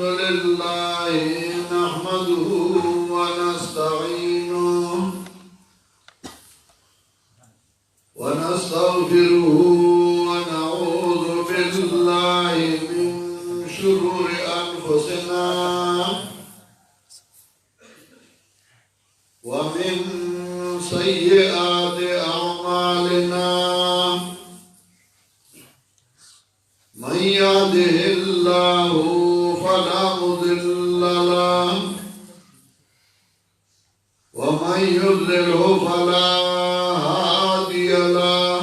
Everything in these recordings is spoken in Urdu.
لله نحمده ونستعينه ونستغفره ونعوذ بالله من شرور أنفسنا ومن سيئات أعمالنا من يهده الله فلا مضل له ومن يضلله فلا هادي له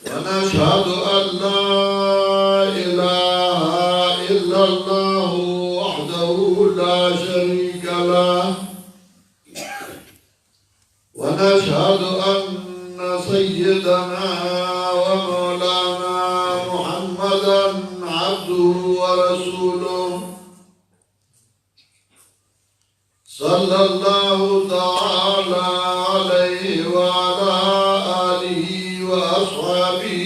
ونشهد أن لا إله إلا الله وحده لا شريك له ونشهد أن سيدنا ومولانا محمدا عبده ورسوله صلى الله تعالى عليه وعلى آله وأصحابه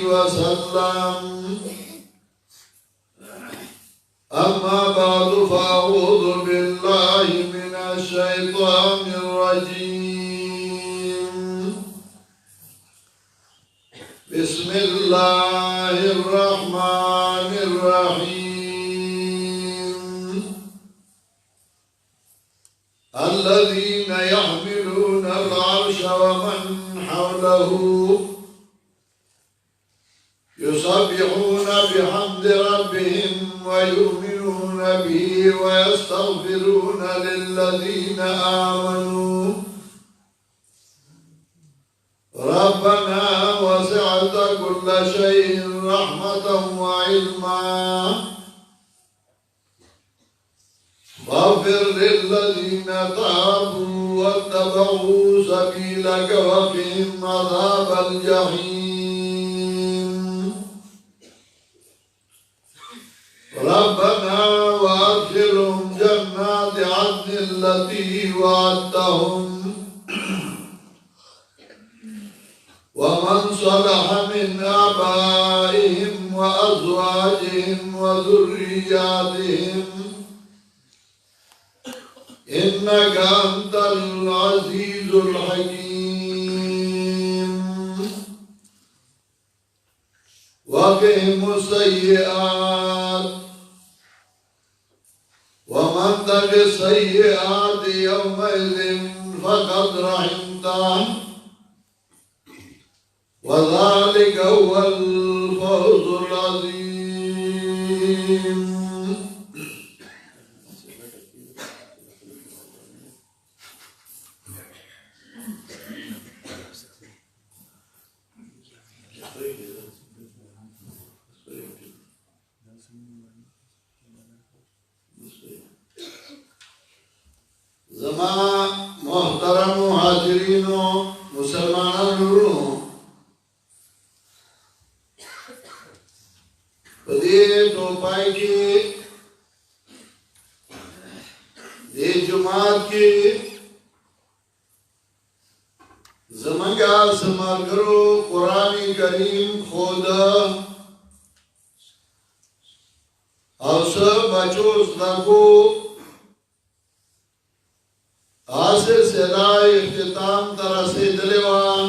وسلم. أما بعد فأعوذ بالله من الشيطان الرجيم. بسم الله الرحمن الرحيم. الذين يحملون العرش ومن حوله يسبحون بحمد ربهم ويؤمنون به ويستغفرون للذين آمنوا ربنا وسعت كل شيء رحمة وعلما فاغفر للذين تابوا واتبعوا سبيلك وقهم عذاب الجحيم. ربنا وادخلهم جنات عدن التي وعدتهم ومن صلح من آبائهم وأزواجهم وذرياتهم إنك أنت العزيز الحكيم. وقهم السيئات ومن تق السيئات يومئذ فقد رحمته وذلك هو الفوز العظيم. زمان محترم حاضرین و مسلمانان ورونو پدې ټوپای کې دې جماعت کې زمونږه سمارګرو قرآن کریم خود او سب بچو زدکو آسر سلائے اختتام ترسے دلوان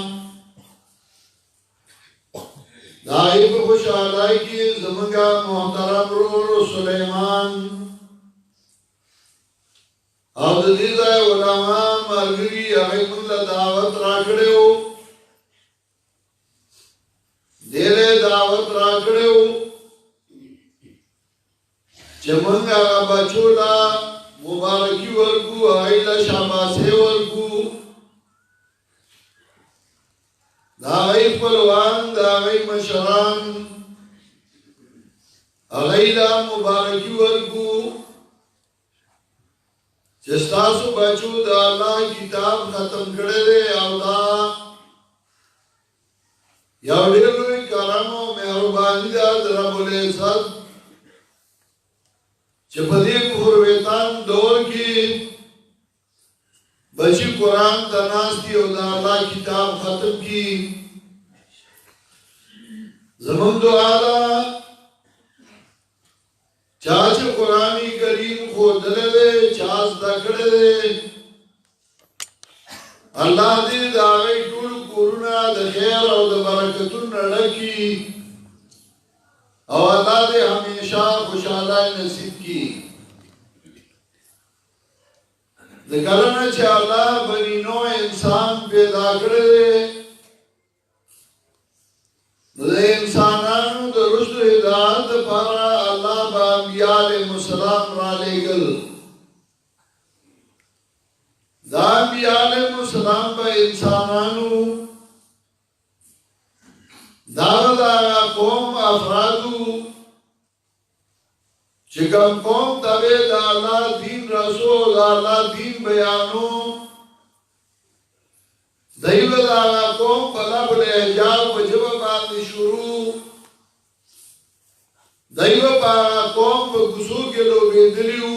دائب خوش آلائی کی زمانگا محترم رو سلیمان عبدالعزہ علماء مرگری اغیب اللہ دعوت راکڑے ہو دیلے دعوت راکڑے ہو چمنگا بچولا مبارکی ورکو آئیلا شاباسے ورکو دا غی پلوان دا غی مشران آئیلا مبارکی ورکو چستاسو بچو دا اللہ کتاب ختم کرے دے او دا یو ڈیلوی کرم و مہربانی دا رب العزت چپدی کفر ویتان دور کی بچی قرآن تناس کی او دا اللہ کتاب ختم کی زمان دعا دا چاچ قرآنی کریم خود دے چاچ دکڑے دے اللہ دې د هغې ټول کورونه د خیر او د برکتونو ډکي او الله دې همیشه خوشحالی نصیب کړي. د کله نه چې الله بني نوع انسان پیدا کړی دی نو د انسانانو د رشد و هدایت لپاره الله به انبیاء علیهم السلام رالېږل. دا انبیاء علیهم السلام به انسانانو دا قوم افرادو چې کوم قوم تابع د الله دین رسول د الله دین بیانو دایو دا قوم په لابل احجاب په جواب باندې شروع دایو په قوم په کوڅو کې لوبېدلیو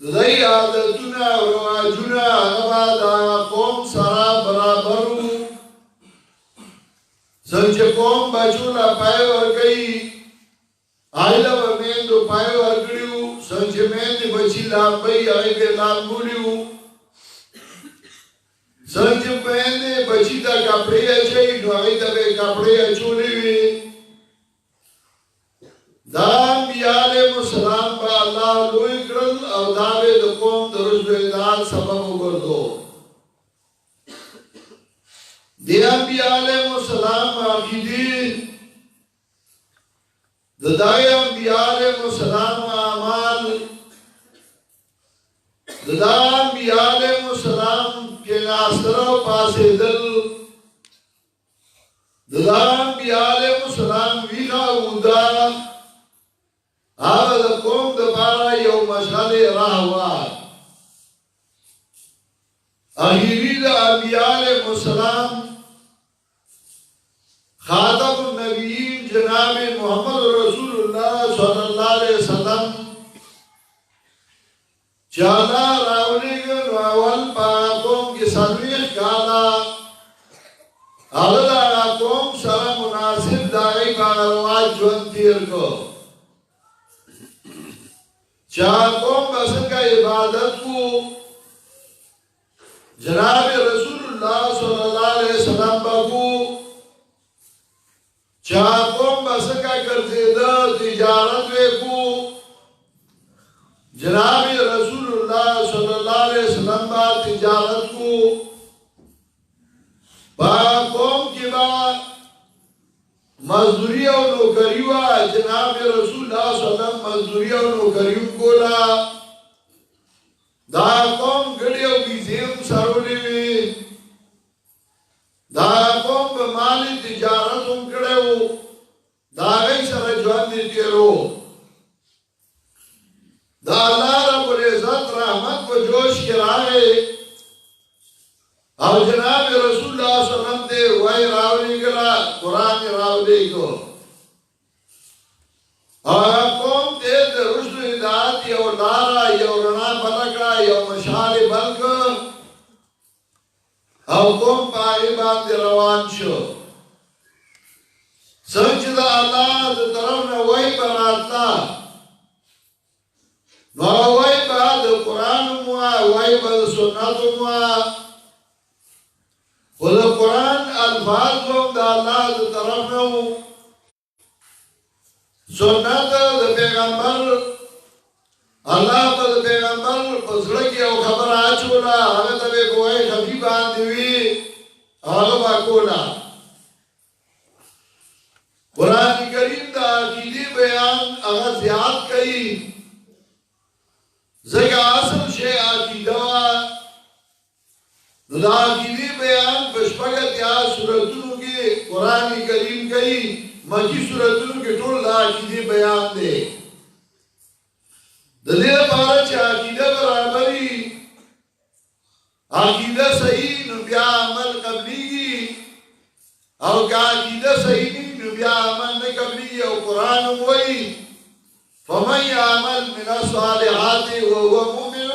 دای عادتونه او رواجونه هغه دا قوم سره برابر وو. څنګه قوم بچو لا پای ورګي آیله ومندو پای ورګړیو څنګه مېندې بچی لامبي آیله لامبولیو څنګه مېندې بچی دا کپڑے اچي دوی ته کپڑے اچولې وي. دا انبیاء علیهم السلام با اللہ لوی کرل او داوی دا قوم دا رشد و هدایت سبب وګرځو. دی انبیاء علیهم السلام عقیدی دای انبیاء علیهم السلام اعمال دای انبیاء علیهم السلام کے ناصر و پاسدل دای انبیاء علیهم السلام ویغا ودا هغه د قوم د پاره یو مشعل راهوا. اخیری د انبیاء علیهم السلام خاتم النبیین جناب محمد رسول الله صلی الله علیه وسلم چانا راولیگن و اول پا قوم کی سنویخ کالا اغلا قوم سر مناسب دائی پا رواج جون تیر کو چاہ قوم بسن کا عبادت کو جناب رسول اللہ صلی اللہ علیہ وسلم باکو چاہ قوم بسن کا کرزیدہ تجارت وے کو جناب رسول اللہ صلی اللہ علیہ وسلم با تجارت کو با قوم کی با مزدوری او نوکریوا جناب رسول اللہ صلی اللہ علیہ وسلم مزدوری او نوکریو کولا دا قوم گڑی او بیزیم سرولی وی دا قوم با مالی تجارت ام کڑے ہو دا غی سر جوان دی تیرو دا اللہ رب العزت رحمت و جوش کے رائے اور جناب رسول اللہ صلی اللہ علیہ وسلم دے وہی راولی گلا قرآن راولی کو اور قوم دے دے رشد و ہدایت یو لارا یو رنا بلکا یو مشال بلک اور قوم پائی باندے روان شو سنچ دا اللہ دے طرف نے وہی براتنا نو وای بعد قرآن موا وای بعد سنت موا خود قرآن الفاظ لوگ دا اللہ دا طرف نو سنت دا پیغمبر اللہ با دا پیغمبر پسلکی او خبر آچولا آگا تبے کوئی خفیب آندوی آگا با کولا قرآن کریم دا عقیدی بیان آگا زیاد کئی زکا اصل شے عقیدہ دا عقیدی بیان پشپگت یا سورتونو کی قرآن کریم کئی مکی سورتونو کی ٹول دا عقیدی بیان دے دلیل پارا چا عقیدہ برابری عقیدہ صحیح نبیا عمل قبلی کی او کا عقیدہ صحیح نبیا عمل نقبلی او قرآن ہوئی فمن يعمل من الصالحات وهو مؤمن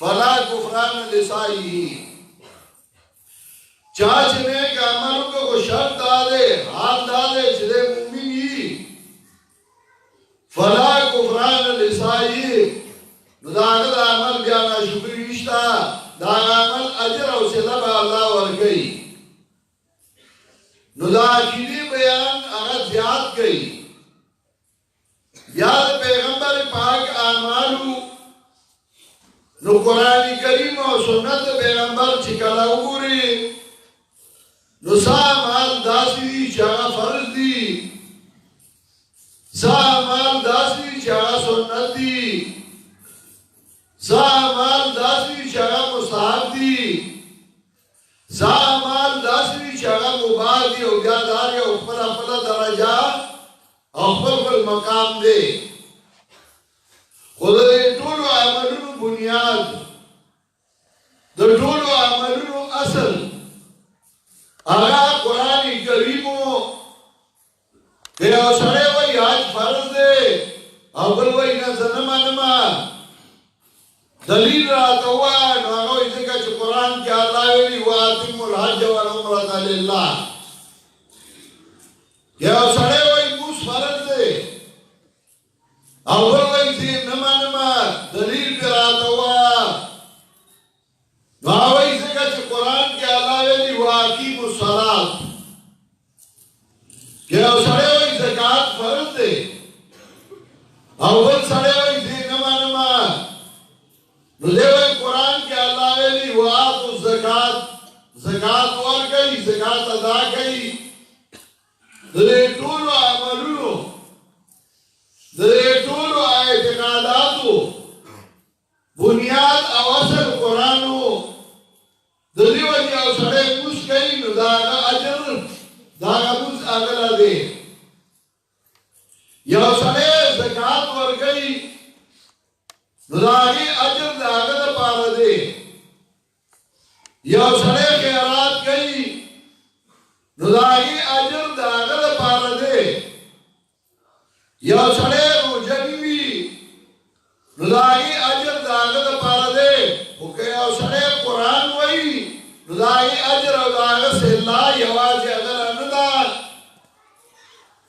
فلا كفران لسعيه چاچنے کا عمل کو شرط ڈالے حال ڈالے چلے مومن ہی نو دا غد عمل بیا ناشکری نشتا دا عمل اجر او صدا با اللہ ورگئی نو دا عقیدی بیان اگر زیاد گئی یاد پیغمبر پاک اعمالو نو قرآن کریم و سنت پیغمبر چکلا گوری نو سا اعمال داسی دی چاہا فرض دی سا اعمال داسی دی چاہا سنت دی سا اعمال داسی دی چاہا مستحب دی سا اعمال داسی دی چاہا مباح دی او بیادار یا اپنا اپنا درجہ اپنا مقام دے خود دے طول و عملون بنیاد در طول و عملون اصل آگا قرآن کریمو کہ او سڑے وی آج فرض دے او بل وی نظر نما دلیل رات ہوا نو آگا وی ذکر چھ قرآن کیا اللہ ویلی وَاتِمُ الْحَجَّ وَالْعُمْرَةَ لِلَّهِ کہ او سڑے وی موس فرض دے او بل وی زیر نما دلیل پر رات ہوا نو آگا وی ذکر چھ قرآن کیا اللہ ویلی وَاقِيمُ الصَّلَاةَ کہ او سڑے وی زکاة فرض دے او بل سڑے وی زیر نما نو دے وی قرآن کے اللہ ویلی وآتو الزکاة زکاة ور گئی زکاة ادا گئی دے طول و عملو دے طول و اعتقاداتو بنیاد او اصل قرآنو دے وجہ او سڑے موس گئی نو داغا اجر داغا موس اگلا دے یا سڑے زکاة ور گئی نو داغی اجر داغا دا پارا دے یا سڑے خیرات گئی نو داغی اجر داغا دا پارا دے یا سڑے روجنوی نو داغی اجر داغا دا پارا دے اوکے یا سڑے قرآن وئی نو داغی اجر او داغا سے اللہ یوازی اگر اندا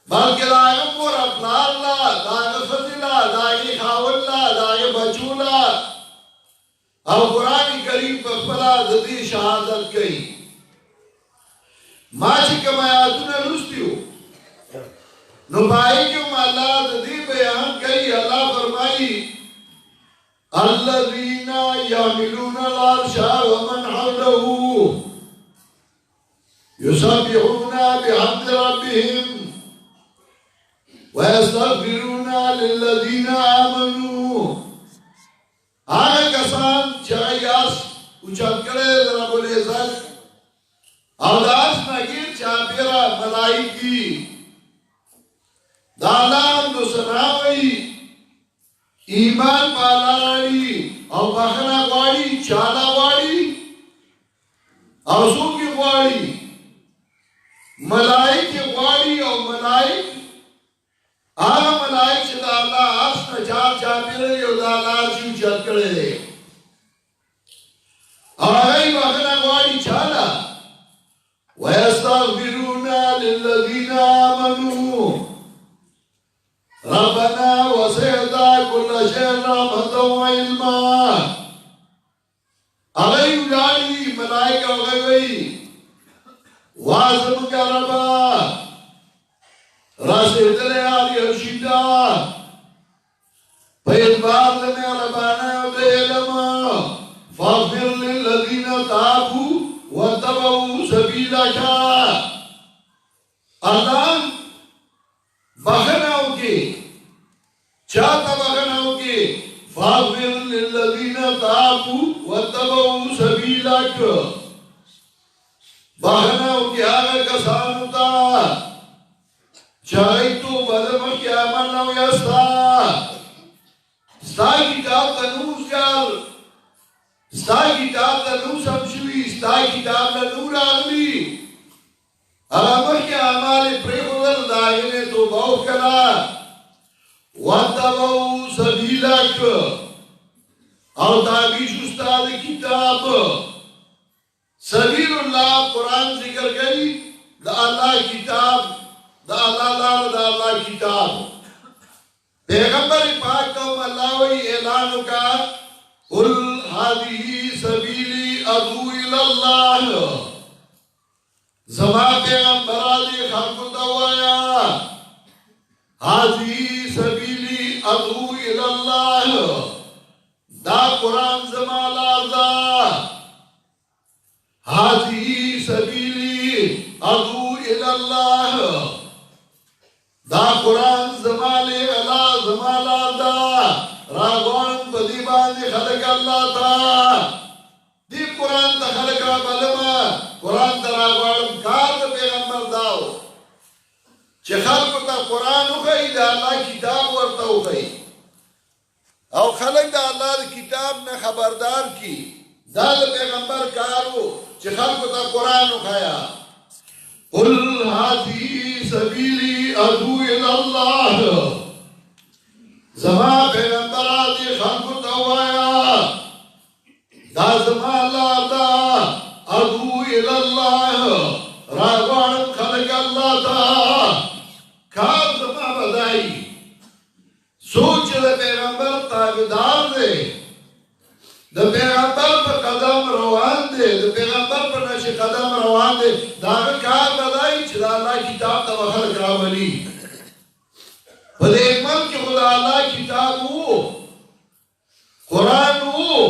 بلکہ داغا مور اپلار لا داغا فضلا داغی خاول لا داغی بچولا او قرآن کریم پر پلا ددی شہادت کئی ماچی کم آیاتون رستیو نو بائی کم اللہ ددی بیان کئی اللہ فرمائی الذین یعملون العرش ومن حوله یسبحون بحمد ربهم وَيَسْتَغْفِرُونَ لِلَّذِينَ آمَنُوا آگا کسان چاہیاس اچھت کرے رب العزت اوداس نگیر چاپیرا ملائکی دالان دو سناوئی ایمان پالاری او بخنا گواری چالا گواری او سوکی گواری ملائک گواری او ملائک آگا ملائک سے دا اللہ آسنا چار چاپی رہے او دا اللہ چیو چت کرے دے آگئی وقنا گواری چالا وَيَسْتَغْفِرُونَ لِلَّذِينَ آمَنُوا رَبَّنَا وَسِعْتَ كُلَّ شَيْءٍ رَحْمَةً وَعِلْمًا آگئی اجاڑی ملائک آگئی وئی وازم کا ربا راسے دلے آلی ارشیدہ پیدبار لنے ربانا دے علم فاغفر للذین تابوا واتبعوا سبیلک اللہ بخناؤں کے چاہتا بخناؤں کے فاغفر للذین تابوا واتبعوا سبیلک بخناؤں کے آگا کسانو تا چاہی تو بدم کیا منو یستا ستا کتاب تنوز کر ستا کتاب تنوز سمشوی ستا کتاب تنور آگلی علامہ کے عمال پریخودر دائینے تو باو کلا وَاتَّبَعُوا سَبِيلَكَ اور تابیش استاد کتاب سبیل اللہ قرآن ذکر گئی دا اللہ کتاب دا اللہ لار دا اللہ کتاب پیغمبر پاک کو اللہ وی اعلان کا قل هذه سبیلی ادعو الاللہ زمان پیغمبر آلی خلق دوایا هذه سبیلی ادعو الاللہ دا قرآن زمان لاردا هذه سبیلی ادعو الاللہ دا قرآن زمان اللہ زمان لاردا راغوان بدیبان دی خلق اللہ تا دی قرآن تا خلق را بلما قرآن تا راغوان کار دا پیغمبر داو چه خلق تا قرآن اخی دا اللہ کتاب ورطا اخی او خلق دا اللہ دا کتاب میں خبردار کی دا دا پیغمبر کارو چه خلق تا قرآن اخیا قل هذه سبیلی ادعو الاللہ زمان پیغمبر آدی خلق دوایا دا زمان لادا ادعو الاللہ راغوان خلق اللہ تا کار زمان بدائی سوچ دا پیغمبر تابدار دے دا پیغمبر پر قدم روان دے دا پیغمبر پر نش قدم روان دے دا کار بدائی چلا اللہ کتاب دا وخلق راولی پدے ایک ملک خدا اللہ کتاب ہو قرآن ہو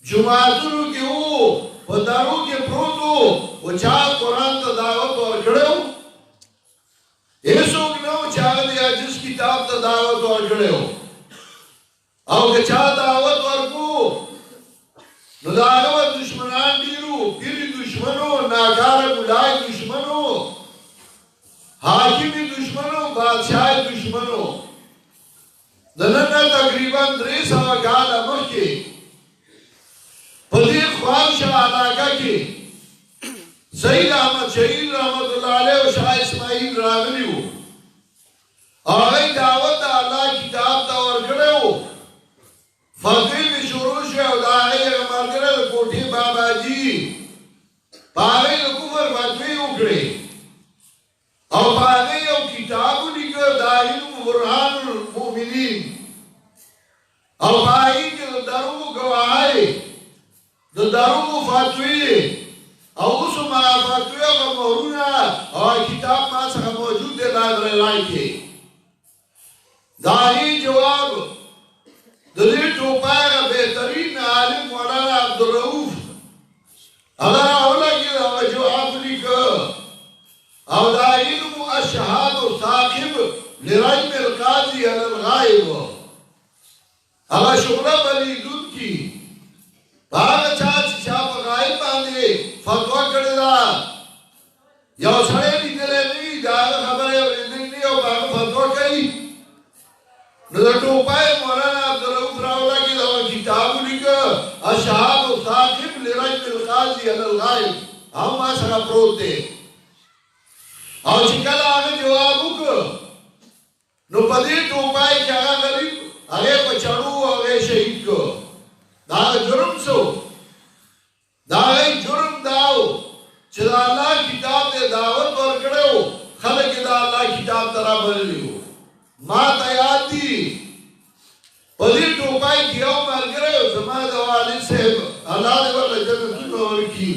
جماعتوں کی ہو پداروں کے پروت ہو وہ چاہ قرآن تا دعوت اور کھڑے ہو ایسوک نو چاہ دیا جس کتاب تا دعوت اور کھڑے ہو او کہ چاہ دعوت اور کو نو دعوت دشمنان دیرو پیری دشمنو ناکار ملائی دشمنو حاکمی دشمنو بادشاہ دشمنو دننا تقریباً 300 کال امر کے پدیر خواہش علاقہ کے سید احمد شہید رحمت اللہ علیہ و شاہ اسماعیل راغلی ہو آگئی دعوت اللہ کتاب تا ورکڑے ہو فتوی بھی شروع شوئے و داغی اگر مرگرہ کوٹھی بابا جی پاگئی کفر فتوی اکڑے اور باغی او کتابو لکھر داہیم برحان المؤمنین اور باغی کے درو گواہی درو فتوی اور اس ما فتوی کا مورونا اور کتاب ما سکا موجود ہے لائبریری لائی کے داہی جواب دلی ٹوپائی کا بہترین عالم مولانا عبدالرؤوف اگر اولا کی جواب لکھر او دا علم اشاعت و صاحب لرجم القاضی علی الغائب اگا شغلہ بلی دود کی باغا چاچ چاپ غائب باندے فتوہ کردے دا یا سڑے بھی دلے نہیں داغا خبرے نہیں او باغا فتوہ کئی نظر ٹوپائے مولانا عبدالرؤوف راولا کی دا کتاب لکھا اشاعت و صاحب لرجم القاضی علی الغائب ہم آسا پروت دے اور چکل آگے جوابو کو نو پدی ٹوپائی کیا غریب آگے پچھڑو آگے شہید کو دا جرم سو دا جرم داو چلا اللہ کتاب دے دعوت ورکڑے ہو خلق دا اللہ کتاب ترا بللی ہو مات آیات دی پدی ٹوپائی کیا مرگرے ہو زمان دا والد صاحب اللہ دے والا جنت نور کی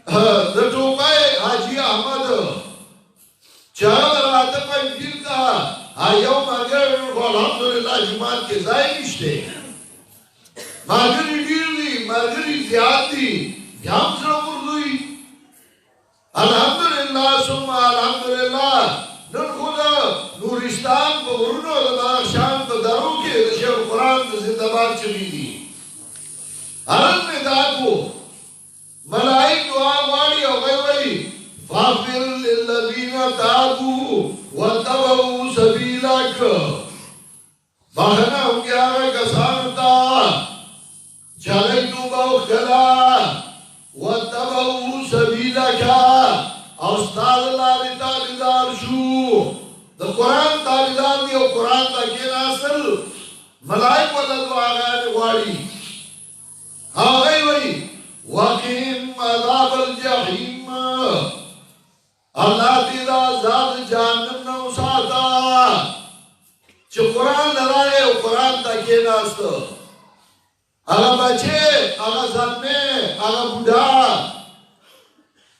دا ٹوپائی حاجی احمد چاہم راتب انجیل کا آئیو مگر الحمدللہ جماعت کے ذائع نشتے مگری دیر دی مگری زیاد دی ہم سر مردوئی الحمدللہ ثم الحمدللہ نن خدا نورستان کو ورنو دباخشان کو درو کے دشیو قرآن کو زندہ بار چلی دی حرم میں داکو ملائک دعا واری ہو گئی وئی فاغفر للذین تابوا واتبعوا سبیلک بہنا ہو گیا ہے کسانتا چلے توبہ اخلا واتبعوا سبیلک استاد اللہ تابدار شو دا قرآن تابدار دی قرآن تا کینا اصل ملائک والد آغان واری آغای وی وقیم عذاب الجحیم اللہ تیرا ذات جہنم نو ساتا چې قرآن لرائے او قرآن تا کیناست هغه بچه هغه زلمه هغه بوډا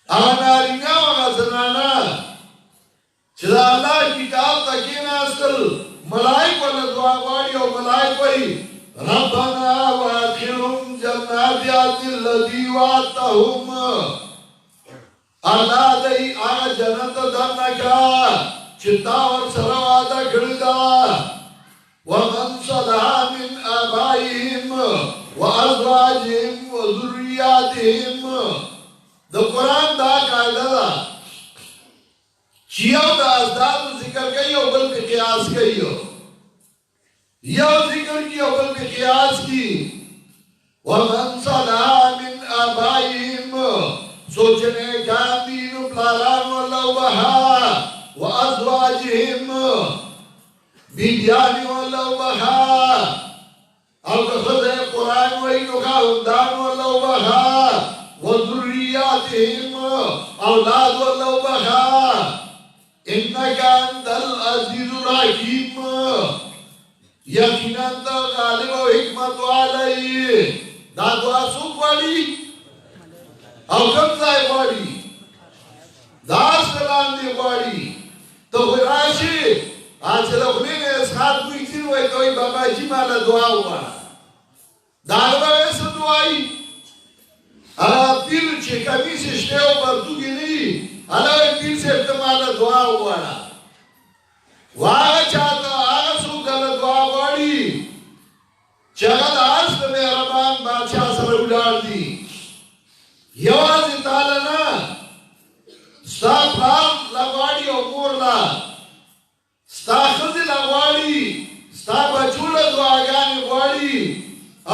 هغه نارینه او هغه زنانه چې د الله کتاب ته کیناستل ملائک ورله دعا غواړي او ملائک وایي ربنا وادخلهم جنات الذی وعدتهم الله دې هغه جنت دنکا چې تا ورسره وعده کړې ده ومن صلح من آبائهم وازواجهم وذرياتهم د قرآن دا قاعده ده چې یو د ازدادو ذکر کوي او بل په قیاس کوي یو ذکر کی او بل په قیاس کی ومن صلح من آبائهم سوچنے کامین پلاران واللہ بہا وازواجهم بیدیانی واللہ بہا او کخذ قرآن وینو خاندان واللہ بہا وذریاتهم اولاد واللہ بہا انکا انت العزیز الحکیم یقیناً تا غالب و حکمت والی دا دعا سوک والی او کم زائی والی دا سلام دی والی تو خراشی آج لخلی نے اسخات کوئی تیر ہوئی کوئی بابا جی مالا دعا ہوا داربا ایسا دعائی اگر پیر چه کمی سے شتیو پر تو گی اگر پیر سے احتمالا دعا ہوا واغا چاہتا آغا سوک اللہ دعا والی چگل آست میں ربان بادشاہ سر اولار دی یوازی تعالینا ستا پلان لگواڑی او مورلا ستا خزی لگواڑی ستا بچول دعاگانی گواڑی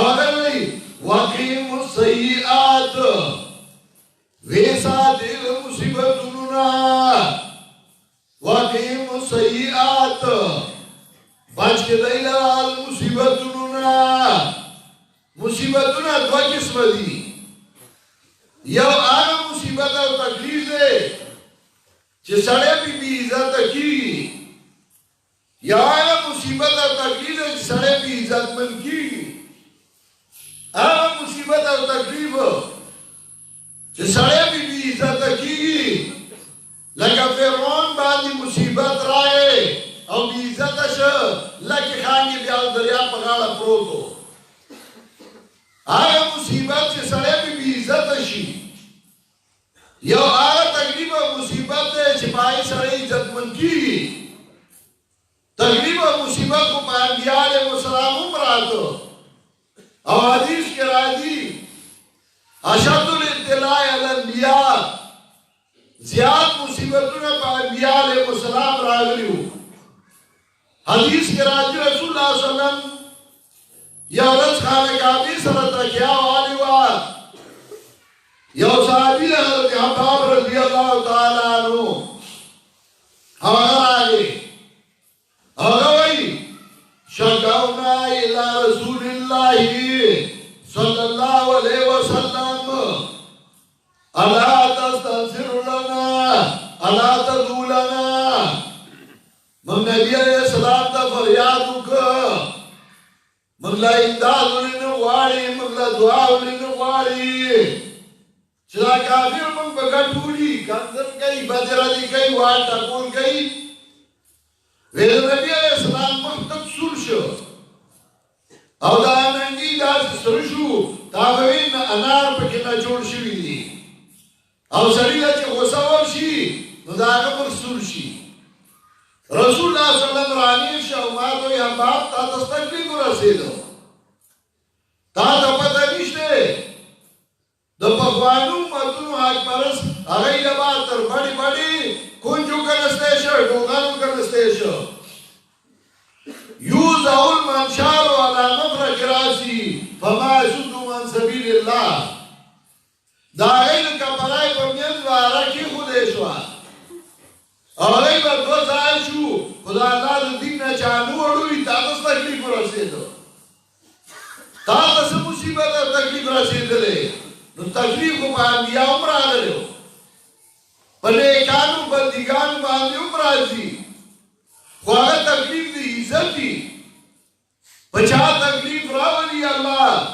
اگر وی وقیم السیئات ویسا دل مصیبتوننا وقیم السیئات بچ کے دیلال مصیبتوننا مصیبتونا دو قسم دی یو آگا مصیبت او تکلیف دے چه سڑے بی عزت کی یا آگا مصیبت او تکلیف دے چه سڑے بی عزت من کی آگا مصیبت او تکلیف چه سڑے بی عزت کی لکه فرعون باندې مصیبت رائے او بی عزت شا لکه خانگی بیال دریا پغاڑا پروتو آگا مصیبت چه سڑے بی عزت شی یو آگا تقریب و مصیبت دے چپائی سڑے عزت من کی تقریب و مصیبت کو پانبیاء علیہ السلام امراتو او حدیث کے راضی اشد الابتلاء علی الانبیاء زیاد مصیبتوں نے پانبیاء علیہ السلام راغلیو حدیث کے راضی رسول اللہ صلی اللہ علیہ وسلم یا رس خانہ کعبی سرت رکھیا والی وات یو صحابی حضرت خطاب رضی اللہ تعالیٰ عنہ ہمارا آگے اگوئی شکونا الى رسول اللہ صلی اللہ علیہ وسلم الا تستنصر لنا الا تدعو لنا من نبی علیہ السلام تا فریادو کا مگلا امداد لنو واری مگلا دعا لنو واری چلا کافر من بگٹولی کنزن کئی بجردی کئی وارتا کون کئی ویدو نبی علیہ السلام مختب سر شو او دا ننگی دا سرشو تابوین انار پکینا جوڑ شوی دی او سریلا چه غصور شی نو دا اگر سر شی رسول اللہ صلی اللہ علیہ وسلم رانی شاو ماتو یا باپ تا تستقلی کو رسیدو تا تا پتا نیشتے دا پخوانو مدنو حاج پرس اگئی لباتر بڑی بڑی کنجو کنستیشو ڈوغانو کنستیشو یوز اول منشارو علا مفر کراسی فما سدو من سبیل اللہ دا غیل کپرائی پمیند وارا کی خودشوا اگئی با دو سال شو خدا اللہ دا دین نا چانو اڑوی تا تس تکلیف رسیدو تا تس مصیبت تکلیف رسیدلے نو تکلیف کو انبیاء عمرہ لے پنے کانو بندگانو باندے عمرہ جی خواہ تکلیف دی عزتی بچا تکلیف راولی اللہ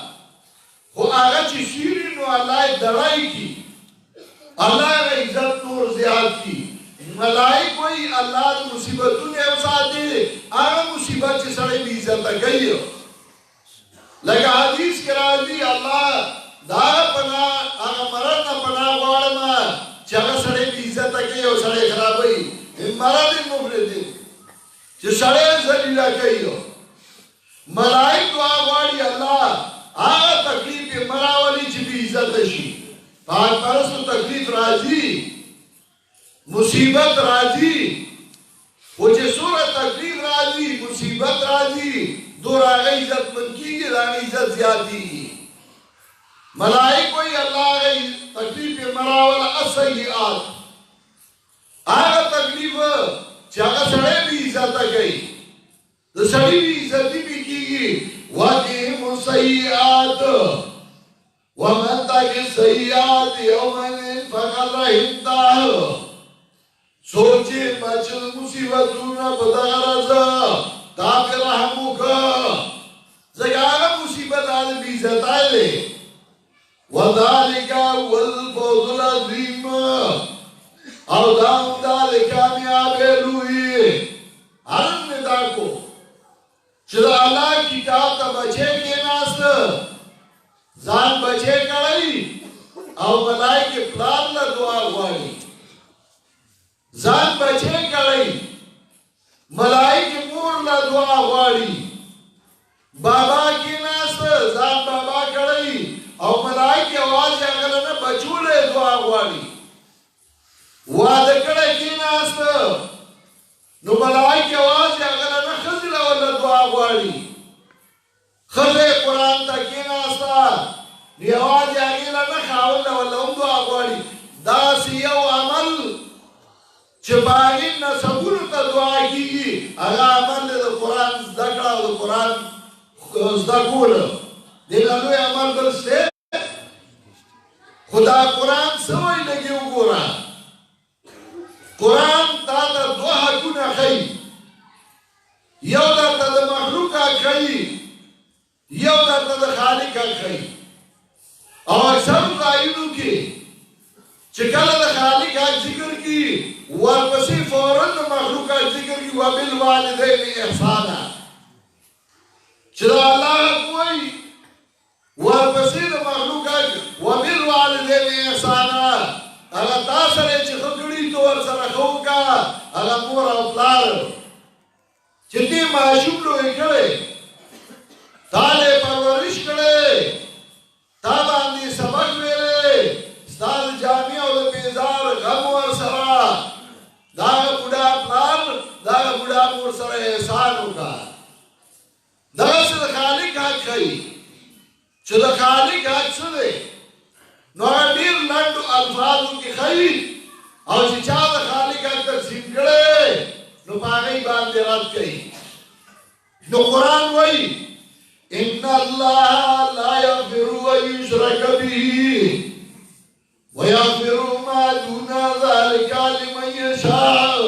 خو آغا چی شیری نو اللہ درائی کی اللہ کا عزت نور زیاد کی ملائک کوئی اللہ دی مصیبتوں نے اوساتے آغا مصیبت چی سڑے بھی عزت گئی لگا حدیث کرا دی اللہ دارا پناہ آغا مرد پناہ وارما چاگا سڑے بھی عزت گئی اور سڑے خراب ہوئی مرد مفردی چی سڑے زلیلہ گئی ملائک دعا واری اللہ آغا تکلیف مراولی چی بھی عزت شی پاک پرستو تکلیف راضی مصیبت راضی وہ چی سورہ تکلیف راضی مصیبت راضی دور آغا عزت من کی گی آغا عزت زیادی ملائک کوئی اللہ آغا تکلیف مراولا السیئات آغا تکلیف چی آغا سڑے بھی عزت گئی تو سڑی بھی عزتی بھی کی گی وَقِهِمُ السَّيِّئَاتِ وَمَنْ تَقِ السَّيِّئَاتِ يَوْمَئِذٍ فَقَدْ رَحِمْتَهُ سوچے بچل مصیبتونا بدغرز تاپ رحمو کا زگارہ مصیبت آدھ بیزت آئے لے وَذَلِكَ وَالْفَوْضُ الْعَظِيمُ او دام دال کامیاب لوئی حرم ندا کو چلا اللہ کتاب تا بچے کے ناست زان بچے کڑائی او ملائی کے پلان لا دعا ہوئی زان بچے کڑائی ملائی کے مور لا دعا ہوئی بابا کے ناست زان بابا کڑائی او ملائی کے آواز اگلنا بچولے دعا ہوئی وعد کڑائی کے ناست نو ملائی کے آواز اگلنا خزل والا دعا ہوئی خزل قرآن تا کے ناستا نی آواز اگلنا خاولنا والا دعا ہوئی دا سیو عمل چپاگین نا سبور تا دعا کی گی اگا عمل دا قرآن زدکڑا دا قرآن زدکول دیلانوی عمل برستے خدا قرآن سوئی لگی اگورا قرآن تا دا دو حقونا خی یو دا تا دا مخلوقا خی یو دا تا دا خالقا خی اور اکثر قائلو کی چکل دا خالقا ذکر کی ورپسی فوراً دا مخلوقا ذکر کی وبالوالدین احسانا چلا اللہ کوئی ورپسی دا مخلوقا وبالوالدین احسانا اگر تاثرے چی خکڑی تو ورسر خوکا اگر مورا اپلار چتی معشوق لو اکڑے تالے پرورش کڑے تاباندی سبق ویلے ستاد جامعہ و دا بیزار غم ورسرا داغ بڑا اپلار داغ بڑا مورسر احسانو کا داغ سے دا خالق حق خی چو دا خالق حق سدے نو دیر لنڈو الفاظوں کی خیر اور چچا دا خالق حق تقسیم کرے نو پاگئی باندے رد کئی نو قرآن وئی ان اللہ لا یغفر و یشرک بھی ویغفر ما دون ذالک لمن یشاء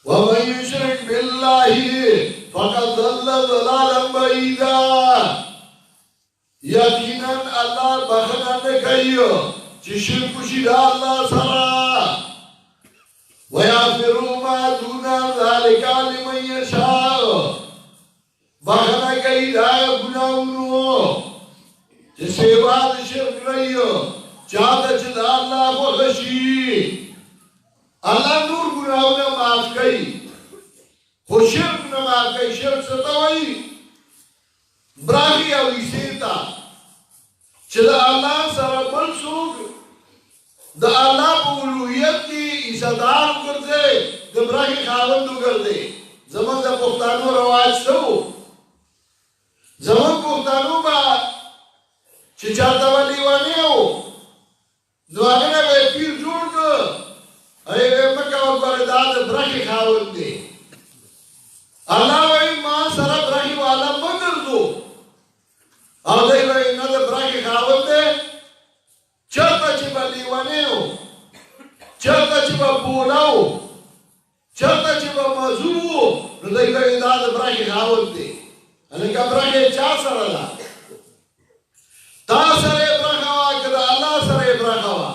ومن یشرک باللہ فقد ضل ضلالا بعیدا یقیناً اللہ بخنا نے کہیو چی شرک شیدہ اللہ سرا وَيَغْفِرُ مَا دُونَ ذَلِكَ لِمَنْ يَشَاءُ بخنا کہی دائے گناہونو جسے بعد شرک رہیو چاہتا چلا اللہ کو خشی اللہ نور گناہونا معاف کہی خود شرک نہ معاف کہی شرک ستوائی براہی او ایسیتا چلا اللہ سر بل سوک دا اللہ پا علویت کی عیسادار کردے دا براہی خاوندو کردے زمان دا پختانو رواج سو زمان پختانو با چچاتا والی وانی ہو نو آگنا بے پیر جوڑ کر اے بے مکہ و برداد براہی خاوندے اللہ وی ماں سر براہی والا مگر دو او دای وای نه د براکی خاوند دی چرته چې به لیونی و چرته چې به بولا و چرته چې به مزو و نو دای به دا د برخې خاوند دی هلکه برخې چا سره ده تا سره یې برخه وه که د الله سره یې برخه وه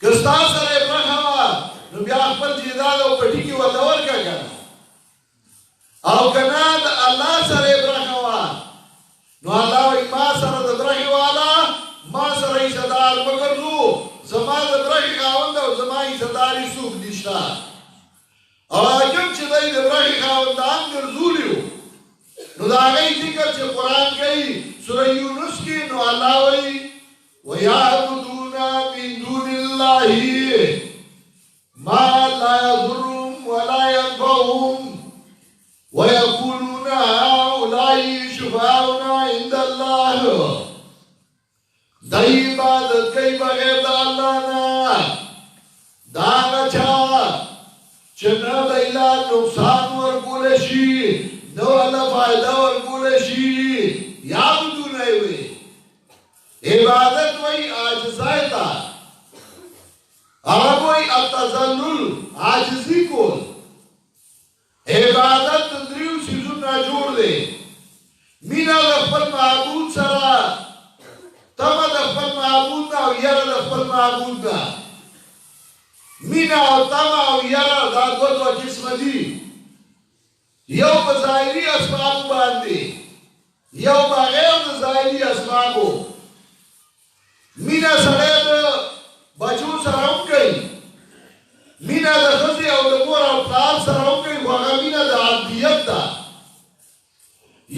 که ستا سره یې برخه وه نو بیا خپل جیداد او پټي کې ورته ورکړه که نه او که نه د الله سره یې برخه وه نو الله وایي ما سره د برخې والا ما سره حصهدار مه ګرځو زما د برخې خاوند او زما حصهدار هېڅوک نشته او حاکم چې دی د برخې خاوندان ګرځولي وو نو د هغې ذکر چې قرآن کوي سوره یونس کې نو الله وایي ویعبدون من دون الله ما لا يضرهم ولا ينفعهم ويقولون هؤلاء شفعاؤنا عند الله دا عبادت کوي بغیر د الله نه دا هغه چا چې نه دی لا نقصان ورکولی شي نه ولا فایده ورکولی شي یعبدونه یې وایي عبادت وایي عاجزۍ ته عرب وایي التذلل عاجزي کول عبادت د دریو څیزونو نه جوړ دی مینه د خپل معبود سره تمه د خپل معبود نه او یره د خپل معبود نه مینه او تمه او یره دا دوه قسمه دي یو په ظاهري اسبابو باندې یو بغیر د ظاهري اسبابو مینه سړی د بچو سره هم کوي مینه د ښځې او د مور او پلار سره هم کوي خو هغه مینه د عبدیت ده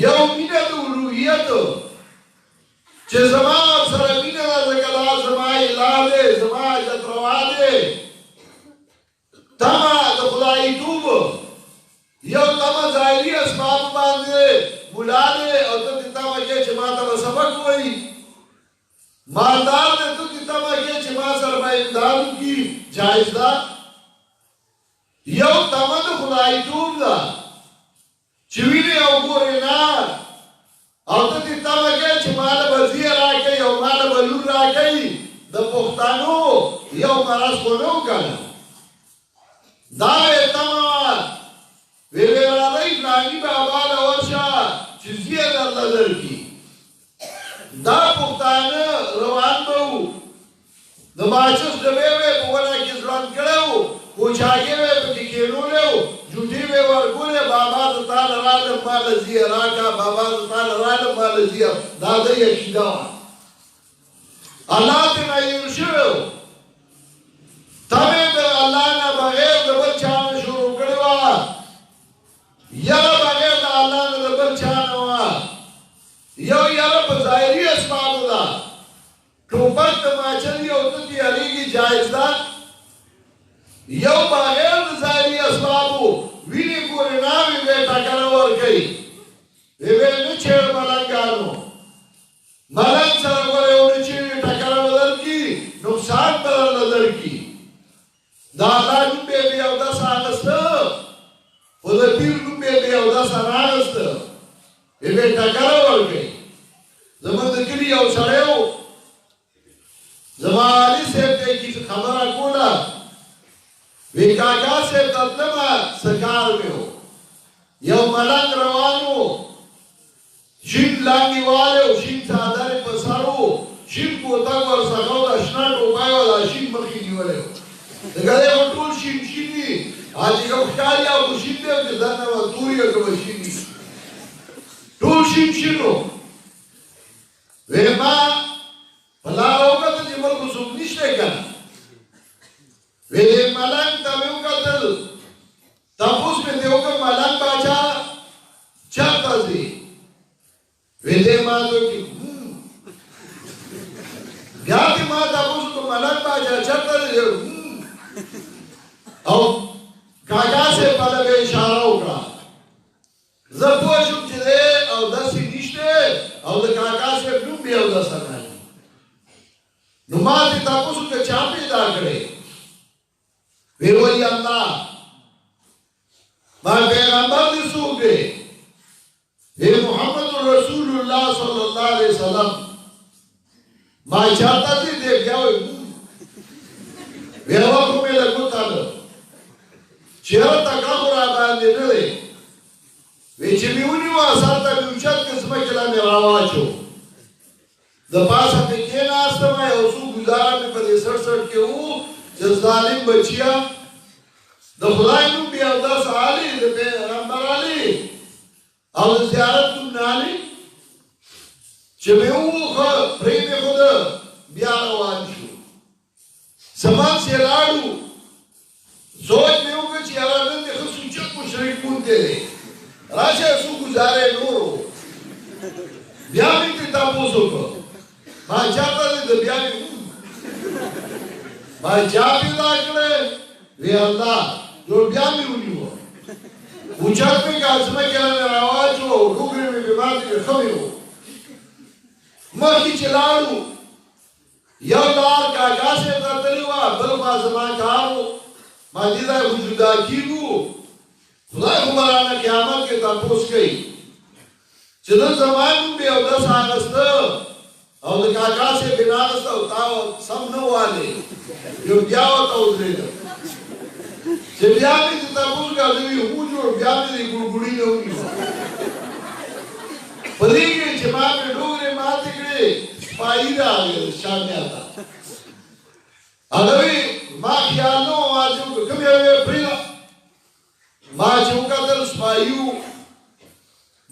یو مینه د الوهیت چې زما ورسره مینه ده ځکه دا زما اله دی زما حاجت روا دی تمه د خدایتوب یو تمه ظاهري اسباب باندې ملا دی او ته دې تمه کې چې ما ته به سبق وایي مالدار دی ته دې تمه کې چې ما سره به امداد وکړي جایز ده یو تمه د خدایتوب ده چې وینې او ګورې نه او ته دې تمه کې چې ما له به زیه راکوي او ما له به لور راکوي د پښتنو یو مرض خو نه و که نه دا یې تمه وه ویلې راځئ فلاني بابا له ورشه چې زیه درله درکړي دا پښتانه روان به وو د ماچس ډبې به په ونه کې ژوند کړی وو کوچاګې به پکې کېنولی وو جوټې به ورکولې بابا زه تا له رالم ما له زیه راکړه بابا زه تا له رالم ما له زیه دا د یې عقیده وه الله ترې نایل شوی و تمې د الله نه بغیر د بل چا نه شروع کړې وه یره بغیر د الله نه د بل چا نه وه یو یره په ظاهري اسبابو ده ټوپک د ماچلي او ته تیارېږي جایز ده یو بغیر د ظاهري اسبابو وینې ګورې ناوې به ټکره ورکوي وی به نه چېړ ملنګانو ملنګ سره ګورې ونه چېړې ټکره به درکړي نقصان به درله درکړي د الله نوم به یې بې اودسه اخېسته خو د پیر نوم به یې بې اودسه نه اخېسته وی به ټکره ورکوي زموږ د کلي یو سړی و زما علي صاحب ته یې خبره کوله وی کاکا صاحب ته تلمه څه کار مې و یو ملنګ روان و شین لانګې والی و شین څادر یې په سر و شین کوتک ورڅخه و د شنه ټوپی و دا شین مخې نیولی و دګه دی خو ټول شین شین دي چې کوم ښکاري او خو شین دی او چې دننه به توري او که به شین وي ټول شین شین و وی ما په لاره وکتل چې بل خو څوک نشته که نه وی دې ملنګ ته مې وکتل تپوس مې ترې وکړ ملنګ باچا چېرته ځې وی دې ما ته وکړي بیا دې ما تپوس وکړ ملنګ باچا چېرته ځې او کاکا صاحب باندې به اشاره وکړه زه پوه شوم چې دی اودسې نشته او د کاکا صاحب نوم بې اودسه نه نو ما دې تپوس وکړه چا پیدا کړی وی وی الله ما پیغمبر دې څوک دی وی محمد رسول الله صلی الله علیه وسلم ما چاته دې دی بیا وی هغه خو مې له ګوتاله چې هغه تکړه خو را باندې نه دی وی چې مې ونیو سر ته مې اوچت کړ ځمکې لا مې راواچو د پاسه پې کېناستم یو څو ګزاره مې په دې سټ سټ کې وو چې ظالم بچیا د خدای نوم بې اودس علي د پیغمبر علي او د زیارت نوم نه علي چې مې ووخه پرېږدې خو ده بیا روان شو سمان سې لاړو سوچ مې وکړه چې یاره نن دې ښه سوچت مشرک مونتی دی راشه څو ګزاره یې نور وو بیا مې ترې تپوس وکړه ما چاته دی د بیا مې ما چا پیدا کړی وی الله جو بیا مې ونیوه اوچت مې که ځمکې نه مې راواچو ډوګرې مې بې ماتې مې ښه مې وو مخکې چې لاړو یو لار کاکا صاحب ته تللې وه بل خوا زما کار و ما دې ځای خو جدا کېږو خدای خو به رانه قیامت کې تپوس کوي چې نن زما نوم بې اودس اخېسته او د کاکا صاحب بې ناخېسته او تا سم نه والې یو بیا ورته ودرېدم چې بیا مې چې تپوس کړه زه وی هو جوړ بیا مې دې ګوړګوړي نه ونیوه په دې کې چې ما مې ډوګرې ماتې کړې سپایي راغی شامیا ته هغه وی ما خیال نه و ما چې وکړه کوم یو یې پرېږده ما چې وکتل سپایي وو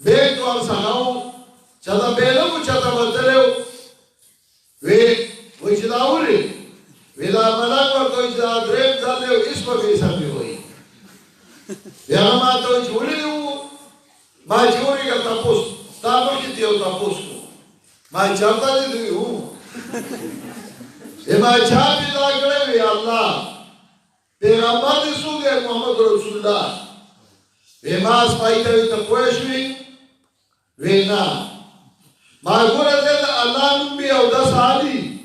بیګ ورڅخه وو چاته بیله وو چاته وتلی وو وی چې دا ولې وی دا ملک ورته وایي چې دا درېیم ځل دی او هېڅ پکې سم نه وایي بیا هغه ما ته وایي چې ولې دې وو ما چې ورېږه تپوس ستا مخکې ته یو تپوس کوو ما چرته دی دوی هو ما چا پیدا کړی وی الله پیغمبر دې څوک دی محمد رسول الله وی ما سپایي ته وی ته پوه شوې وی نه ما ګوره دی د الله نوم بې اودس علي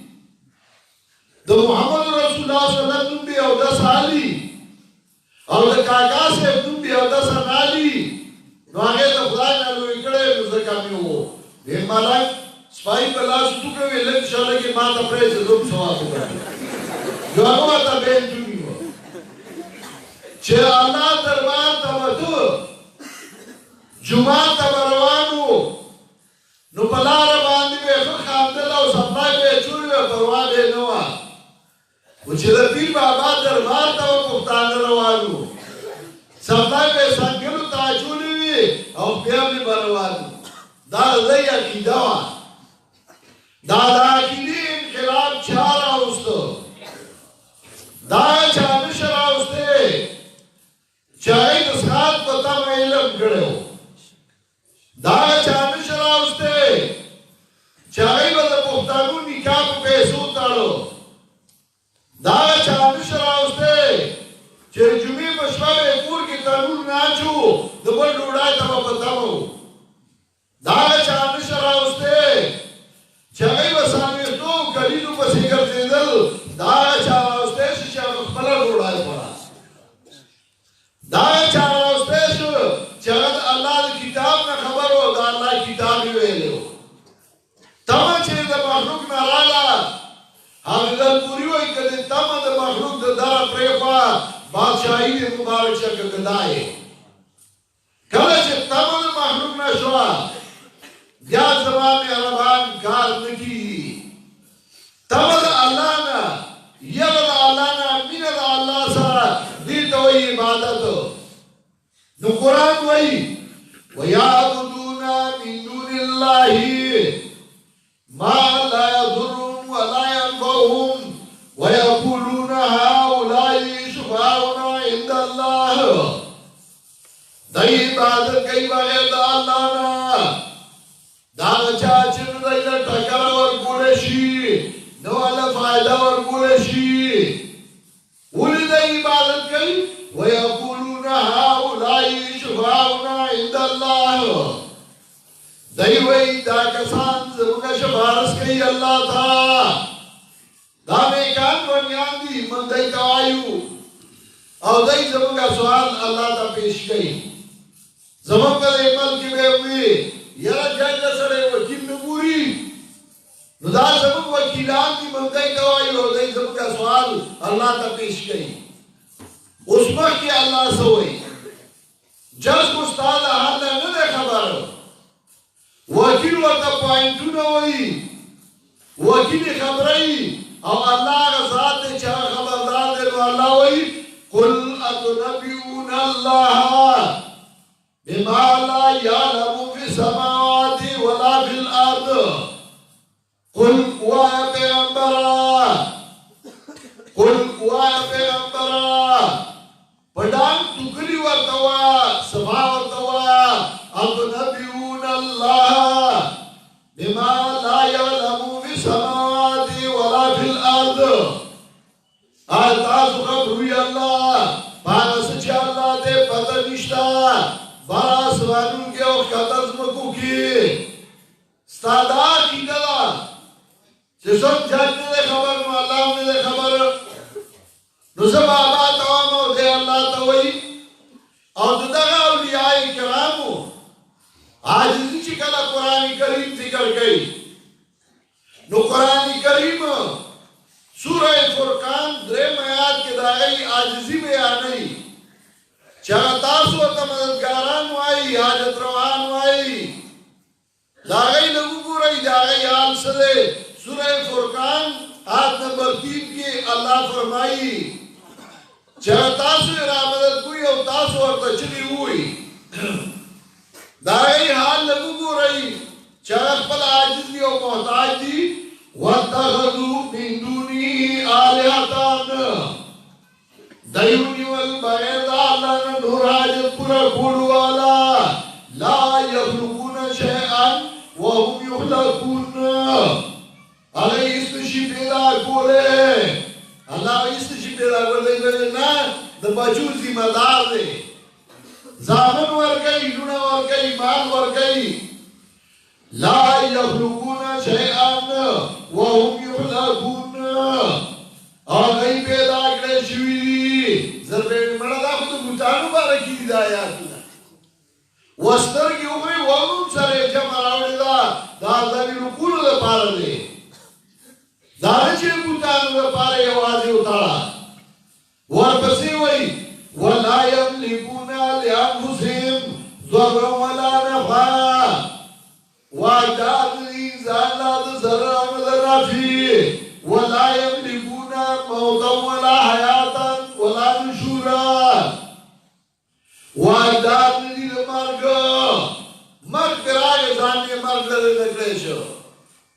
د محمد رسول الله صلی الله علیه وسلم نوم بې اودس علي او د کاکا صاحب نوم بې اودس علي نو هغې د خدای نه لوی کړی نو ځکه مې وو وی ملک سپایي په لاس ټوکه وی لږ شاله کې ما ته پرېږده زه هم ثواب وکړم نو هغه ورته بېل ونیوه چې الله دربار ته وتو جومات ته به روان وو نو په لاره باندې به یې ښه خاندل او سپلی به یې چوړې وه پروا به یې نه وه خو چې د پیر بابا دربار ته به پښتانه روان وو سپلی به یې سنګلو ته اچولې وي او بیا به روان وو دا د دوی عقیده وه دا د عقیدې انقلاب چا راوسته دا چا نشه راوستی چې هغوی د څښاک په تمه علم کړی و دا چا نشه راوستی چې هغوی به د پښتنو نکاح په پیسو تړو دا چا نشه راوستی چې د جمعې په شپه به یې کور کې تنور نه اچو د بل ډوډۍ ته به په تمه و دا چا نشه راوستی چې هغوی به سامېښتو کلیدو پسې ګرځېدل دا چا راوستی شو چې هغه خپله ډوډۍ خوړه دا چا راوستی شو چې هغه د الله د کتاب نه خبر و د الله کتاب یې ویلی و تمه چې د مخلوق نه راله حافظ الپوري وایي که د تمه د مخلوق د دره پرېښوه بادشاهي دې مبارک شه که ګدا یې کله چې تمه د مخلوق نه شوه بیا زما مهربان کار نه کېږي تمه د الله نه یره د الله نه مینه د الله سره دې ته وایي عبادت نو قرآن وایي وَيَعْبُدُونَ مِن دُونِ اللَّهِ مَا لَا يَضُرُّهُمْ وَلَا يَنفَعُهُمْ وَيَقُولُونَ هَؤُلَاءِ شُفَعَاؤُنَا عِندَ اللَّهِ دی عبادت کوي بغیر د الله نه دا چا چې دوی له ټکر ورکولی شي نو هله فایده ورکولی شي ولې دی عبادت کوي وَيَقُولُونَ هَؤُلَاءِ شُفَعَاؤُنَا عِندَ اللَّهِ دی وایي دا کسان زموږه شفارس کوي الله ته دا نیکان بنیان دي موږ دی ته وایو او دی زموږه سوال الله ته پیش کوي زموږ په دې ملک کې به وي یاره جج سره وکیل نه ګوري نو دا زموږ وکیلان دي موږ دی ته وایو او دی زموږه سوال الله ته پیش کوي اوس مخکې الله څه وایي جس استاد حال نه ده خبر وکیل ورته پوینټونه وایي وکیل خبري او الله ذات چې خبردار دی نو الله وایي قل اتنبئون الله بما لا يعلم في السماوات ولا في الارض قل پیغمبرا پڑھان تکلی ورتوا سبا ورتوا اتنبئون الله بما لا يعلم في السماوات ولا في الارض تاسو خبروی الله پاس چې الله دې پته نشتا باس وانو کې او خطر مکو کې ستادا کیدلا چې څوک ځانته خبر نو الله دې خبر نو سبا با تمام او دې الله ته وایي او دغه اولیاء کرامو عاجزی چې کله قران کریم ذکر کوي نو قران کریم سورہ فرقان دریم آیات کې داغی عاجزی بیانوي چې تاسو ته مددګاران وایي حاجت روان وایي داغی لږ ګورئ داغی حال سره سورہ فرقان آیت نمبر 3 کې الله فرمایي چې تاسو را مدد کوي او تاسو ورته چلی وي داغی حال لږ ګورئ چې خپل عاجز دي او محتاج دي واتخذوا من دونه آلهة دیونی والبعید آلان نوراج پورا کھوڑو والا لا یخلقون شیئا وهم یخلقون اللہ استشی پیدا کولے اللہ استشی پیدا کولے نا دا بچو ذمہ دار دے زامن ورگئی لونا ورگئی مال ورگئی لا یخلقون شیئا وهم یخلقون آگئی پیدا کرے شوی دی ضربے میں مڑا دا خود بوتانو بارکی دی دا آیاتنا وستر کی اوپری وانون سرے جمع راوڑی دا داوی رکول دا پارا دے دارچے بوتانو دا پارا یوازی اتارا ورپسی وئی وَلَا يَمْلِكُونَ لِأَنفُسِهِمْ ضَرًّا وَلَا نَفْعًا وَاجْدَادُ الْإِنسَانِ لَا ضَرًّا وَلَا نَفْعًا وَلَا يَمْلِكُونَ مَوْتًا وَلَا حَيَاةً وَلَا نُشُورًا وَاجْدَادُ مرگ مرگ راگ زانی مرگ لے نکلیشو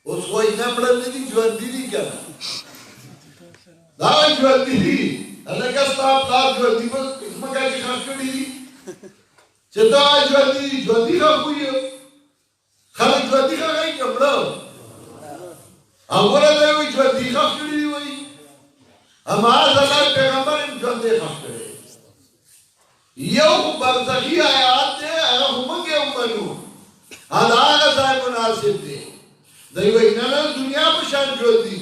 اس کوئی نمڑا نہیں جوان دیدی کنا داوی جوان دیدی اللہ کستا آپ دار جوان دی بس مکہ کی خاک کردی دی چھتا آئی جوان دی خاک ہوئی ہو خلق جوان دی خاک آئی کمڑا اولا دے ہوئی جوان دی خاک کردی ہوئی ہم آز اللہ پیغمبر ان جوان دی خاک کردی یو برزخی آیات دے اگر ہمانگے امانو حالا آگا صاحب مناسب دے دیو اینانا دنیا پشان جو دی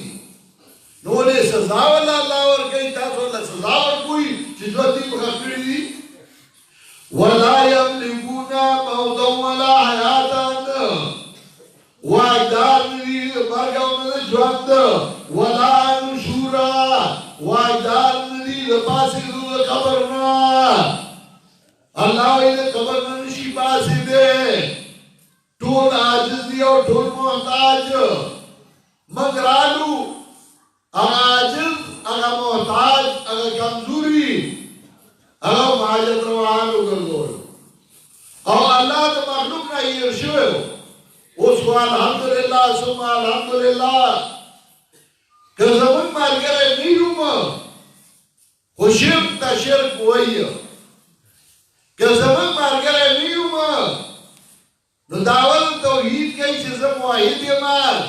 نولے سزا والا اللہ ورکئی تاسو اللہ سزا ورکوئی چی جو دی بخفری دی وَلَا يَمْلِكُونَ مَوْتًا وَلَا حَيَاتًا وَاجْدَار دی مرگا انہا جوان وَلَا نُشُورًا وَاجْدار دی پاسی دو قبرنا اللہ ویدے قبر ننشی باسی دے ٹول آجز دی اور ٹول محتاج مگرالو اگا آجز اگا محتاج اگا کمزوری اگا محاجت روحانو گردول اور اللہ تو مخلوق نہ ارشوے ہو اس کو الحمدللہ سم الحمدللہ کہ زمان مارکرے نہیں ہوں خوشرک تا شرک وہی ہے کہ زمان مارگرے نہیں ہوں نو دعوت توحید کئی چیزم واحد یمان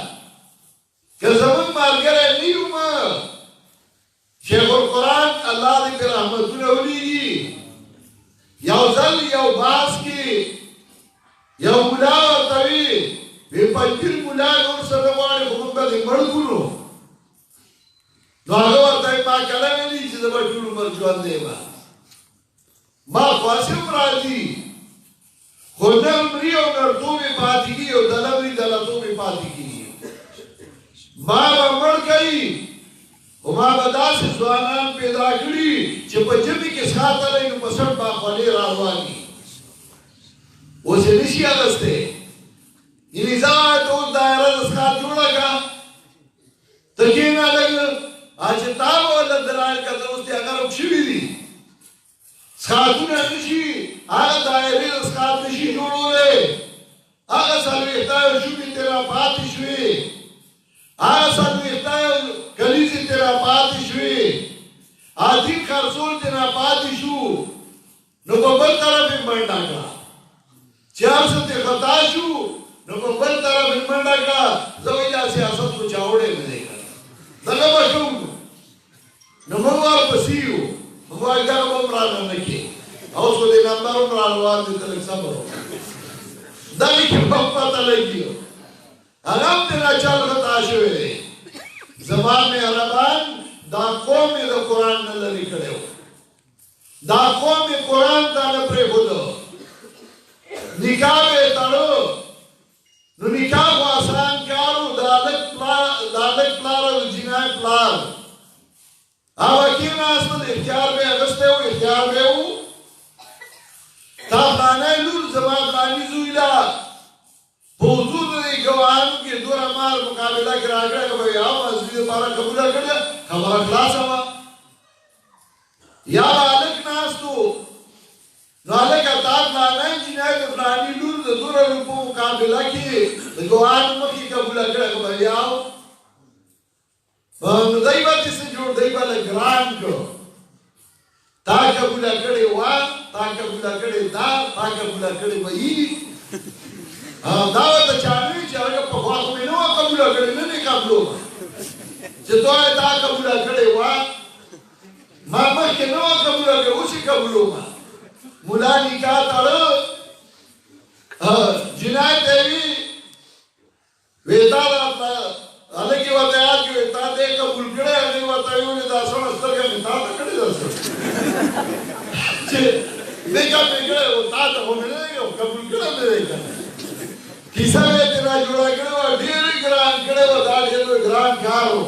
کہ زمان مارگرے نہیں ہوں شیخ القرآن اللہ دی پر رحمت نولی گی یو ظل یو باس کی یو ملا و طوی بے پنجر ملا نور صدوانی خمم بلی مردونو نو آگا ورطائی ما کلمی لی چیزم بچولو مرجوان دے با ما خواسم راجی خودم ریو نرطو میں پاتی کی اور دلوری دلتو میں پاتی کی ما بمڑ گئی وما بدا سے زوانان پیدا کری چھ پا جبی کے ساتھ علی نو پسند با خوالی راوانی نشي اغسطه یعنی زوایت اوز دائره دسخات جوڑا کا تکینا لگ آج تاب والا دلائل کا دوستی اگر اکشوی دی سخاتون نشی آگا دائره دسخات نشی جوڑو لے آگا سلویختای شوی تیرا پاتی شوی آگا سلویختای کلیزی تیرا پاتی شوی آدین خرسول تیرا پاتی شو نو ببل طرف منڈا کا چار ستے خطا شو نو ببل طرف منڈا کا زوی جا سیاست کو چاوڑے میں دے کر دگا بشوں نو موار پسیو موار جا ممرانا نکی اوز کو دے نمبر امران وار دے تلک صبر ہو دائی کی پاپا تلگیو اگم تیرا چل خطا شوئے زمان میں عربان دا قوم میں دا قرآن نلری کڑے ہو دا قوم میں قرآن تا نپرے خودو نکاح بے تڑو نو نکاح کو آسان کارو دالک پلارو جنائی پلار آوہ کیم آسمد اختیار بے اغسطے ہو اختیار بے ہو تا خانای لول زمان خانی زویلا حضور نے گوانو کے دورا مار مقابلہ کرا کرا کہ بھئی آو ازوید پارا قبولہ کریا خبرہ خلاص ہوا یا آلک ناستو نو آلک اتاب لانائی جنائی دفرانی لول دورا روپو مقابلہ کی گوانو مکی قبولہ کرا کہ بھئی آو نو دائبا تیسے جوڑ دائبا لگران کو تا قبولہ کرے وان تا قبولہ کرے دا تا قبولہ کرے بھئی دعوت چاہنے چاہے پخواق میں نوہ قبولہ کرے نہیں قبولو چھتو ہے دا قبولہ کرے ہوا ماما کے نوہ قبولہ کرے اسی قبولو مولا نکاح تڑو جنائی تیوی ویتا دا اللہ کی وقت آج کی ویتا دے قبول کرے اللہ کی وقت آئیونے دا سن استر کا متا تا کڑے دا سن دیکھا میں کرے وہ تا تا ہونے لگے وہ قبول کرے میں دیکھا کسا میں تیرا جوڑا کرے وہ ڈیری گران کرے وہ دا ڈیری گران کارو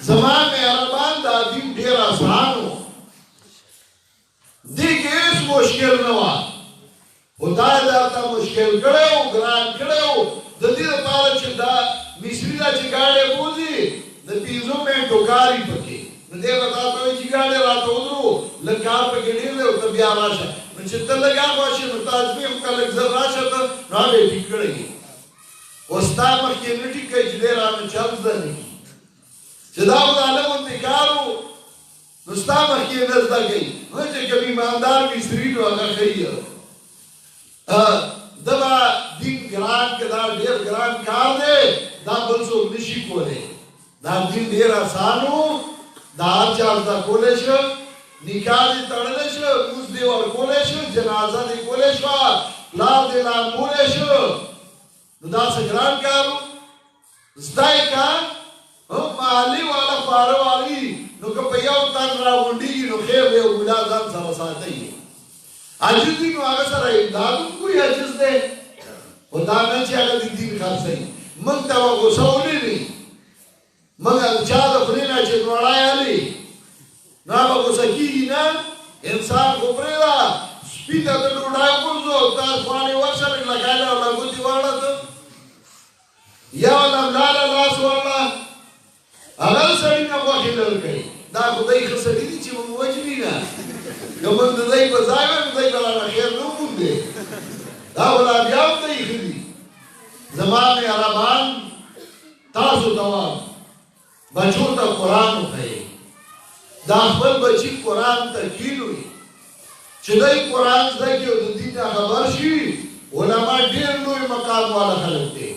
زمان میں عربان دا دین ڈیر آسانو دیکھ اس مشکل نوا خدا داتا مشکل کرے ہو گران کرے ہو دا دیر پارا چھ دا مصری دا چگاڑے بوزی دا پیزوں میں ٹوکاری پکے دے بتاتا ہوئی چگاڑے راتو ادرو لکار پکے نہیں لے ہوتا بیا راشا چتر لگا باشی متازمی ہم کا لگزر راشا تا رابے ٹھیک کرے گی وستا مخی نٹی کئی جلے رامن چلز دا نہیں چدا خدا علم انتکارو نستا مخی نزدہ گئی مجھے کبھی ماندار مصری رو اگر خیئی دبا دین گران کے دا دیر گران کار دے دا بلسو نشی کو دے دا دین دیر آسانو دا چارز دا کولش نکاح دی تڑلش موز دیوار کولش جنازہ دی کولش لار دی لار کولش نو دا سگران کارو زدائی کار محلی والا فارو والی نو کپیاو تن را گنڈی نو خیر دے اولا دن سرساتے ہی عجز دی نو آگا سر امدادوں کوئی عجز دے خدا میں چاہتا دی دین خرس ہے منگتا وہ غصولی نہیں مگر چاہتا خلینا چھے نوڑائی علی ناما غصکی گی نا انسان کو پریدا سپیتا تا نوڑائی کنزو تا خوانی ورشا لگ لگائی والا گوتی وارا تا یا والا ملالا لاس والا اگر سڑی نا واقعی لر کئی دا خدای خسکی دی چی من وجلی نا کمن دائی بزائی میں دائی بلانا خیر نو کن دے دا والا بیاب دائی خیلی زمان عربان تاسو دوام بچوں تا قرآن اٹھائے دا اخبر بچی قرآن ترکیل ہوئی چدائی قرآن زدائی و دین خبر شی علماء دیر نوی مقام والا خلق دے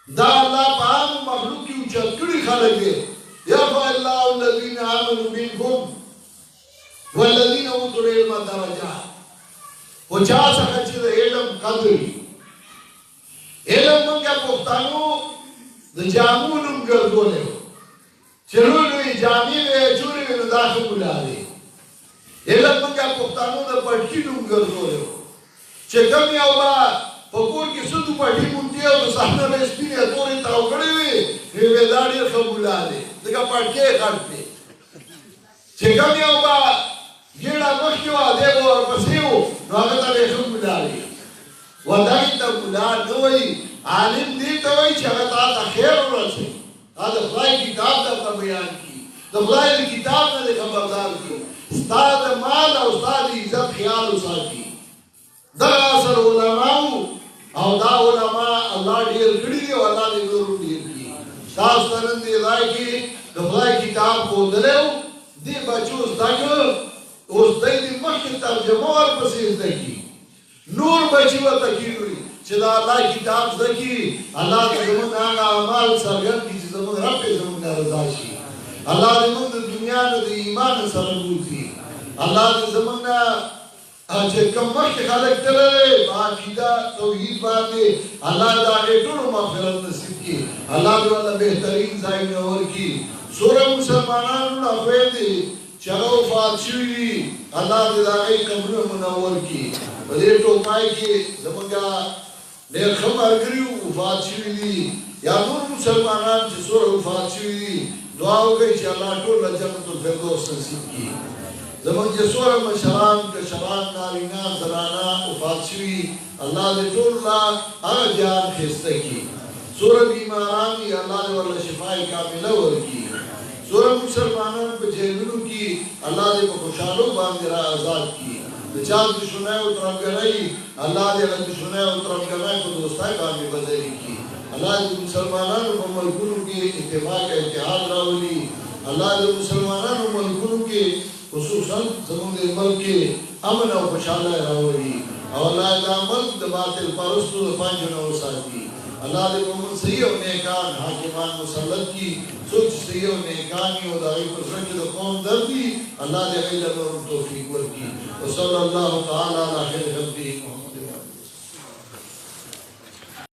دا اللہ پاہم مخلوق کی اچھت کڑی خلق دے یرفع اللہ الذین آمنوا منکم والذین اوتوا العلم درجات وہ چاہ سکا چیز علم قدری علم منگا پختانو دا جامون ام گردو لے ہو چلوی جامی میں چوری میں نداخل بلا دے علم منگا پختانو دا پڑکی ام گردو لے ہو چکم یا اولا پکور کی سدو پڑھی منتی ہے تو سحنا میں اسپینی اتوری تاو کڑی ہوئی ریویداری خبولا دے دیکھا پڑکے خرد دے چکم یا اولا گیڑا مخیو آدھے وہ اور پسیو نو آگتا بے خبولا دے ودای ته مولا نه وایي، عالم دې ته وایي چې هغه تا ته خیر ورسوي، هغه د خدای کتاب درته بیان کړي، د خدای د کتاب نه دې خبردار کړي، ستا د مال او ستا د عزت خیال وساتي. دغه اصل علماو او دا علما الله ډېر کړي دي او الله دې نور ډېر کړي. تاسو ته نن دې ځای کې د خدای کتاب ښودلی و، دې بچو زده کړه، اوس دی دې مخکې ترجمه ورپسې زده کړي. نور بچي ورته کېږي چې دا الله کتاب زده کړي، الله ته زموږ هغه اعمال څرګند کړي چې زموږ رب یې زموږ نه رضا شي. الله دې موږ د دنیا نه د ایمان سره بوځي. الله دې زموږ نه چې کوم مخکې خلک تللی په عقیده توحید باندې، الله د هغې ټولو مغفرت نصیب کړي. الله دې ورته بهترین ځایونه ورکړي. څومره مسلمانانو ناپوهه چې هغه وفات شوي دي، الله دې د هغې قبرونه منور کړي. په دې ټوپای کې زموږ ډېر ښه ملګري وفات شوي دي، یا نور مسلمانان چې څومره وفات شوي دي، دعا وکړئ چې الله ټول له جنت الفردوس نصیب کړي. زموږ چې څومره مشران کشران نارینه زنانه وفات شوي، الله دې ټول له هغه جان ښایسته کړي. څومره بیماران دي، الله دې ورله شفای کامله ورکړي. څومره مسلمانان په جیلونو کې، الله دې په خوشحالو باندې را آزاد کړي. د چا دشمنۍ او ترهګرۍ، الله دې هغه دشمنۍ او ترهګرۍ په دوستۍ باندې بدلې کړي. الله دې مسلمانانو په ملکونو کې اتفاق او اتحاد راولي. الله دې مسلمانانو ملکونو کې خصوصا زموږ د ملک کې امن او خوشحالی راولي، او الله دا ملک د باطل پرستو د پنجو نه وساتي. الله دې په موږ صحیح او نیکان حاکمان مسلط کړي. څوک چې صحیح او نیکان وي او د هغوی په زړه کې د قوم درد وي، الله دې هغوی له نور توفیق ورکړي. وصلی الله تعالی علی خیر